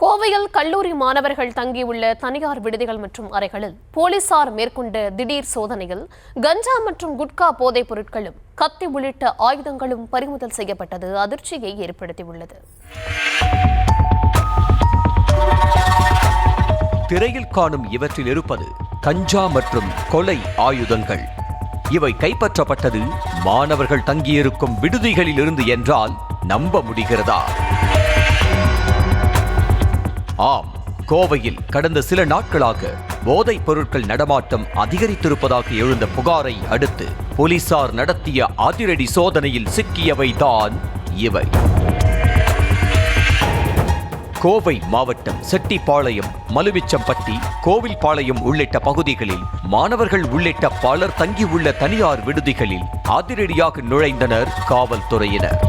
கோவையில் கல்லூரி மாணவர்கள் தங்கியுள்ள தனியார் விடுதிகள் மற்றும் அறைகளில் போலீசார் மேற்கொண்ட திடீர் சோதனையில் கஞ்சா மற்றும் குட்கா போதைப் பொருட்களும் கத்தி உள்ளிட்ட ஆயுதங்களும் பறிமுதல் செய்யப்பட்டது அதிர்ச்சியை ஏற்படுத்தியுள்ளது. திரையில் காணும் இவற்றில் இருப்பது கஞ்சா மற்றும் கொலை ஆயுதங்கள். இவை கைப்பற்றப்பட்டது மாணவர்கள் தங்கியிருக்கும் விடுதிகளில் இருந்து என்றால் நம்ப முடிகிறதா? ஆம், கோவையில் கடந்த சில நாட்களாக போதைப் பொருட்கள் நடமாட்டம் அதிகரித்திருப்பதாக எழுந்த புகாரை அடுத்து போலீசார் நடத்திய அதிரடி சோதனையில் சிக்கியவைதான் இவை. கோவை மாவட்டம் செட்டிப்பாளையம், மலுமிச்சம்பட்டி, கோவில்பாளையம் உள்ளிட்ட பகுதிகளில் மாணவர்கள் உள்ளிட்ட பலர் தங்கியுள்ள தனியார் விடுதிகளில் அதிரடியாக நுழைந்தனர் காவல்துறையினர்.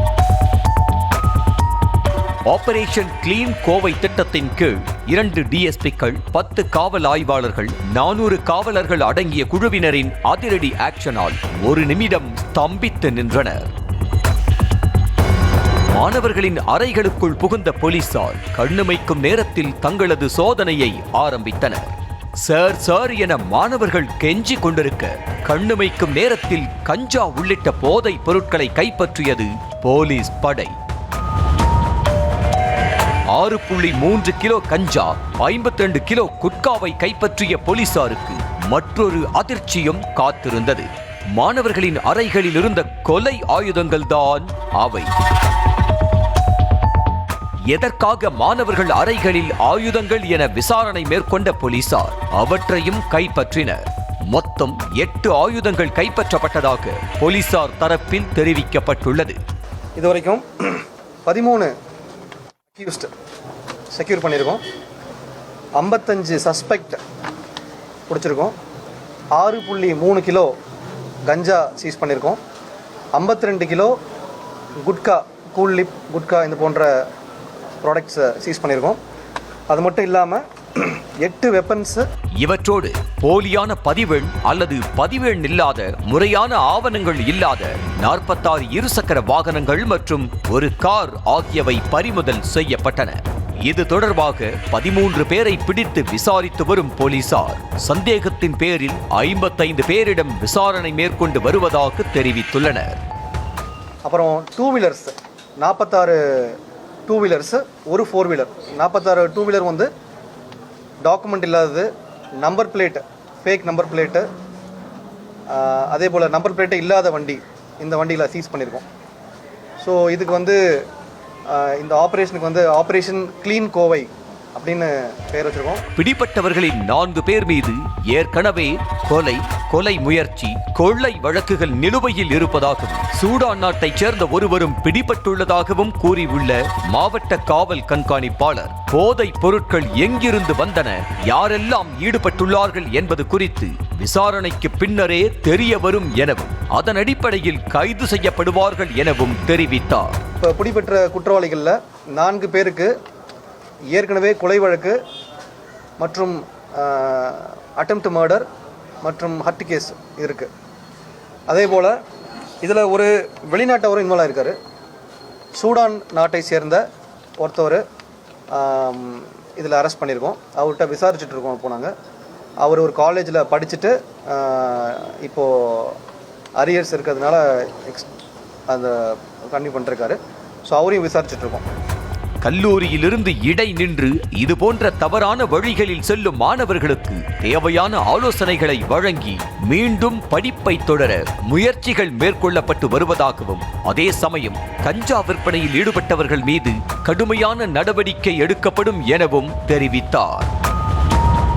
ஆபரேஷன் கிளீன் கோவை திட்டத்தின் கீழ் 2 டிஎஸ்பிக்கள், 10 காவல் ஆய்வாளர்கள், 400 காவலர்கள் அடங்கிய குழுவினரின் அதிரடி ஆக்ஷனால் ஒரு நிமிடம் ஸ்தம்பித்து நின்றனர். மாணவர்களின் அறைகளுக்குள் புகுந்த போலீசார் கண்ணுமைக்கும் நேரத்தில் தங்களது சோதனையை ஆரம்பித்தனர். சார் சார் என மாணவர்கள் கெஞ்சி கொண்டிருக்க கண்ணுமைக்கும் நேரத்தில் கஞ்சா உள்ளிட்ட போதைப் பொருட்களை கைப்பற்றியது போலீஸ் படை. 6.3 கிலோ கஞ்சா, 52 கிலோ குட்காவை கைப்பற்றிய போலீசாருக்கு மற்றொரு அதிர்ச்சியும் காத்திருந்தது. மாணவர்களின் அறைகளில் இருந்த கொலை ஆயுதங்கள் தான் அவை. எதற்காக மாணவர்கள் அறைகளில் ஆயுதங்கள் என விசாரணை மேற்கொண்ட போலீசார் அவற்றையும் கைப்பற்றினர். மொத்தம் 8 ஆயுதங்கள் கைப்பற்றப்பட்டதாக போலீசார் தரப்பில் தெரிவிக்கப்பட்டுள்ளது. இதுவரைக்கும் 13 அக்யூஸ்ட் செக்யூர் பண்ணியிருக்கோம். 55 சஸ்பெக்ட் பிடிச்சிருக்கோம். 6.3 கிலோ கஞ்சா சீஸ் பண்ணியிருக்கோம். 52 kilo gutka, cool lip gutka இந்த போன்ற ப்ராடக்ட்ஸை சீஸ் பண்ணியிருக்கோம். அது மட்டும் இல்லாமல் 8 வெப்பன்ஸ். இவற்றோடு போலியான பதிவெண் அல்லது பதிவெண் இல்லாத, முறையான ஆவணங்கள் இல்லாத 46 இருசக்கர வாகனங்கள் மற்றும் ஒரு கார் ஆகியவை பறிமுதல் செய்யப்பட்டன. இது தொடர்பாக 13 பேரை பிடித்து விசாரித்து வரும் போலீசார் சந்தேகத்தின் பேரில் 55 பேரிடம் விசாரணை மேற்கொண்டு வருவதாக தெரிவித்துள்ளனர். அப்புறம் 2 வீலர்ஸ் 46 2 வீலர்ஸ், ஒரு 4 வீலர். 46 2 வீலர் வந்து டாக்குமெண்ட் இல்லாதது, number plate, fake number plate, அதே போல் நம்பர் பிளேட்டு இல்லாத வண்டி, இந்த வண்டியில் சீஸ் பண்ணியிருக்கோம். ஸோ இதுக்கு வந்து இந்த ஆப்ரேஷனுக்கு வந்து ஆப்ரேஷன் கிளீன் கோவை அப்படின்னு பெயர் வச்சிருக்கோம். பிடிப்பட்டவர்களின் 4 பேர் மீது ஏற்கனவே கொலை முயற்சி, கொள்ளை வழக்குகள் நிலுவையில் இருப்பதாகவும் சூடான் நாட்டைச் சேர்ந்த ஒருவரும் பிடிபட்டுள்ளதாகவும் கூறியுள்ள மாவட்ட காவல் கண்காணிப்பாளர், போதைப் பொருட்கள் எங்கிருந்து வந்தன, யாரெல்லாம் ஈடுபட்டுள்ளார்கள் என்பது குறித்து விசாரணைக்கு பின்னரே தெரிய வரும் எனவும் அதன் அடிப்படையில் கைது செய்யப்படுவார்கள் எனவும் தெரிவித்தார். இப்போ பிடிபெற்ற குற்றவாளிகளில் 4 பேருக்கு ஏற்கனவே கொலை வழக்கு மற்றும் அட்டெம்ப்ட் மர்டர் மற்றும் ஹர்ட் கேஸ் இருக்குது. அதே போல் இதில் ஒரு வெளிநாட்டவரும் இன்வால்வ் ஆகிருக்காரு. சூடான் நாட்டை சேர்ந்த ஒருத்தவர் இதில் அரெஸ்ட் பண்ணியிருக்கோம். அவர்கிட்ட விசாரிச்சுட்டு இருக்கோம். போனாங்க. அவர் ஒரு காலேஜில் படிச்சுட்டு இப்போது அரியர்ஸ் இருக்கிறதுனால அந்த கன்டினியூ பண்ணிருக்காரு. ஸோ அவரையும் விசாரிச்சுட்டு இருக்கோம். கல்லூரியிலிருந்து இடை நின்று இது போன்ற தவறான வழிகளில் செல்லும் மாணவர்களுக்கு தேவையான ஆலோசனைகளை வழங்கி மீண்டும் படிப்பை தொடர முயற்சிகள் மேற்கொள்ளப்பட்டு வருவதாகவும், அதே சமயம் கஞ்சா விற்பனையில் ஈடுபட்டவர்கள் மீது கடுமையான நடவடிக்கை எடுக்கப்படும் எனவும் தெரிவித்தார்.